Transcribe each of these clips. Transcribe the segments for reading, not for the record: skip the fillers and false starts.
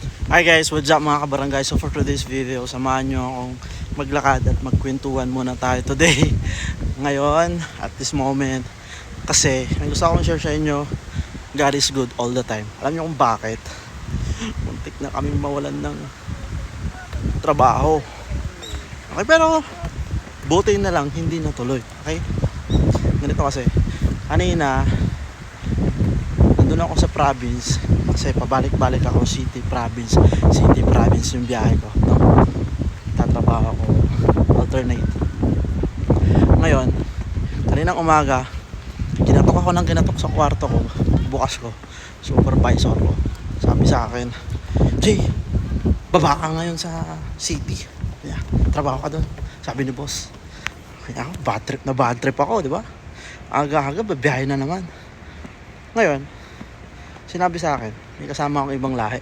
Hi guys, what's up mga kabarangay? So for today's video, samahan nyo akong maglakad at magkwentuhan muna tayo today. Ngayon, at this moment, kasi ang gusto akong share sa inyo, God is good all the time. Alam nyo kung bakit? Muntik na kaming mawalan ng trabaho. Okay, pero buti na lang hindi natuloy. Okay? Ganito kasi, kanina nandun ako sa province kasi pabalik-balik ako city province yung biyahe ko, no? Tatrabaho ako alternate. Ngayon kaninang umaga kinatok ako ng kinatok sa kwarto ko, bukas ko, supervisor ko sabi sa akin, Jay, baba ka ngayon sa city, yeah, trabaho ka doon, sabi ni boss. Kaya ako bad trip ako, di ba? Aga-aga babiyahe na naman. Ngayon sinabi sa akin, may kasama akong ibang lahi.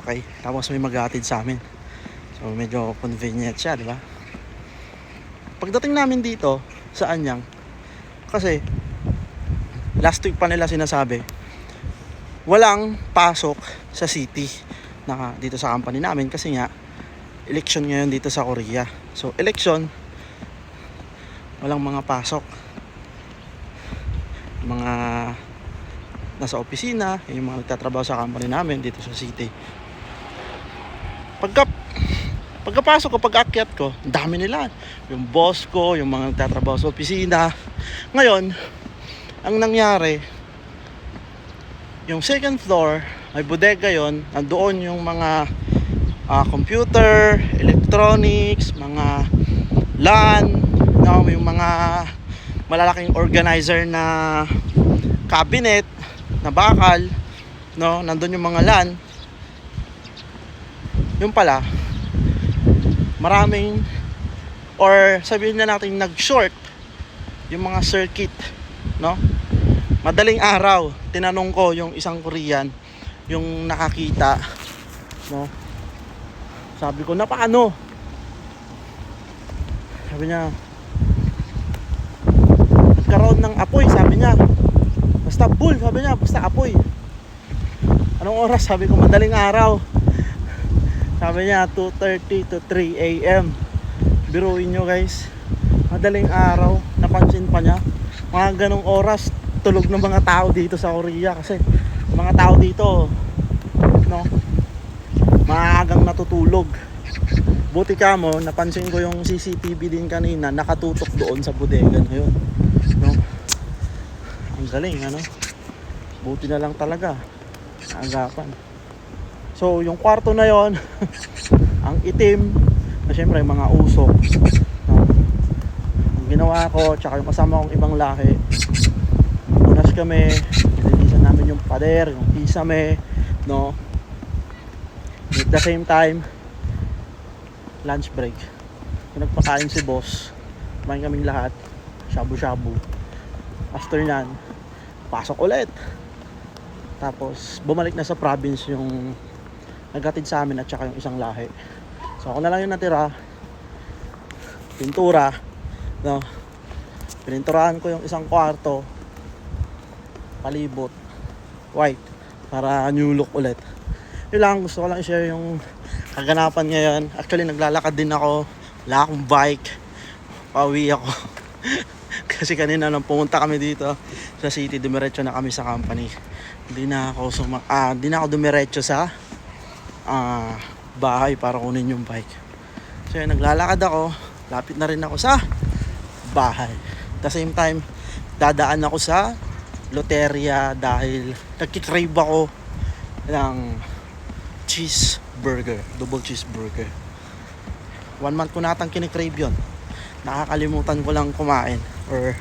Okay, tapos may maghatid sa amin. So medyo convenient siya, di ba? Pagdating namin dito sa Anyang, kasi last week pa nila sinasabi, walang pasok sa city na dito sa company namin kasi nga election ngayon dito sa Korea. So election, walang mga pasok. Mga nasa opisina, yung mga nagtatrabaho sa company namin dito sa city. Pagkapasok ko, pag-akyat ko, dami nila. Yung boss ko, yung mga nagtatrabaho sa opisina. Ngayon, ang nangyari, yung second floor, may bodega yon, nandoon yung mga computer, electronics, mga LAN, no, yung mga malalaking organizer na cabinet, na bakal, no, nandun yung mga LAN. Yung pala, maraming, or sabihin na natin nag-short yung mga circuit, no? Madaling araw, tinanong ko yung isang Korean, yung nakakita, no? Sabi ko, na paano? Sabi niya, nagkaroon ng apoy, sabi niya. Basta bull, sabi niya, basta apoy. Anong oras? Sabi ko, madaling araw. Sabi niya, 2:30 to 3 a.m. Biruin nyo guys, madaling araw. Napansin pa niya, mga ganong oras tulog ng mga tao dito sa Korea. Kasi mga tao dito, no, maagang natutulog. Buti ka mo, napansin ko yung CCTV din kanina, nakatutok doon sa bodega ngayon, no? Ang galing, ano? Buti na lang talaga, agapan. So yung kwarto na yon, ang itim, na syempre mga usok, no? Ang ginawa ko, tsaka yung kasama kong ibang lahi, unas kami, nililisan namin yung pader, yung kisame, no? At the same time, lunch break, kung nagpakain si boss, kumain kaming lahat, shabu-shabu. After nan, pasok ulit. Tapos bumalik na sa province yung naghatid sa amin at saka yung isang lahi. So ako na lang yung natira. Pintura, no? Pininturahan ko yung isang kwarto, palibot white para new look ulit. Yun lang, gusto ko lang i-share yung kaganapan ngayon. Actually naglalakad din ako, wala akong bike, pauwi ako. Kasi kanina nung pumunta kami dito sa city, dumiretso na kami sa company. Hindi na ako dumiretso sa bahay para kunin yung bike. So yun, naglalakad ako, lapit na rin ako sa bahay. At the same time, dadaan ako sa Loteria dahil nagkikrave ako ng cheeseburger, double cheeseburger. 1 month ko natang kinikrave yun. Nakakalimutan ko lang kumain or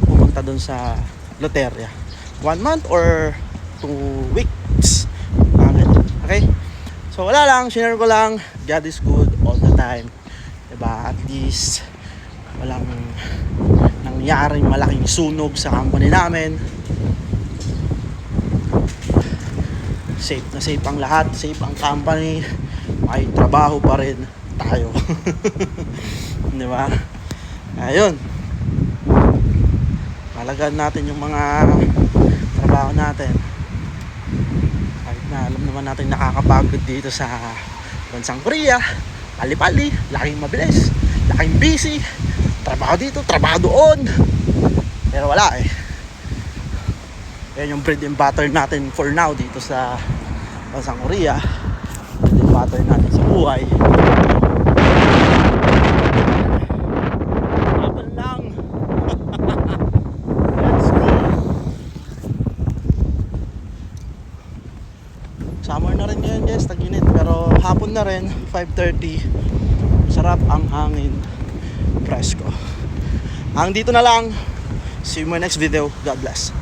pumunta dun sa Loteria. 1 month or 2 weeks. Okay? So wala lang, share ko lang, God is good all the time. Diba? At least walang nangyaring malaking sunog sa company namin. Safe na safe ang lahat, safe ang company. May trabaho pa rin tayo. Diba? Ayun. Palagan natin yung mga trabaho natin. Kahit na alam naman natin nakakapagod dito sa bansang Korea. Pali-pali, laking mabilis, laking busy, trabaho dito, trabaho doon, pero wala eh. Yan yung bread and butter natin for now dito sa bansang Korea. Bread and butter natin sa buhay. Laban lang. Let's go. Summer na rin ngayon guys, tag-init, pero hapon na rin, 5:30. Sarap ang hangin, presko. Ang dito na lang. See you in my next video. God bless.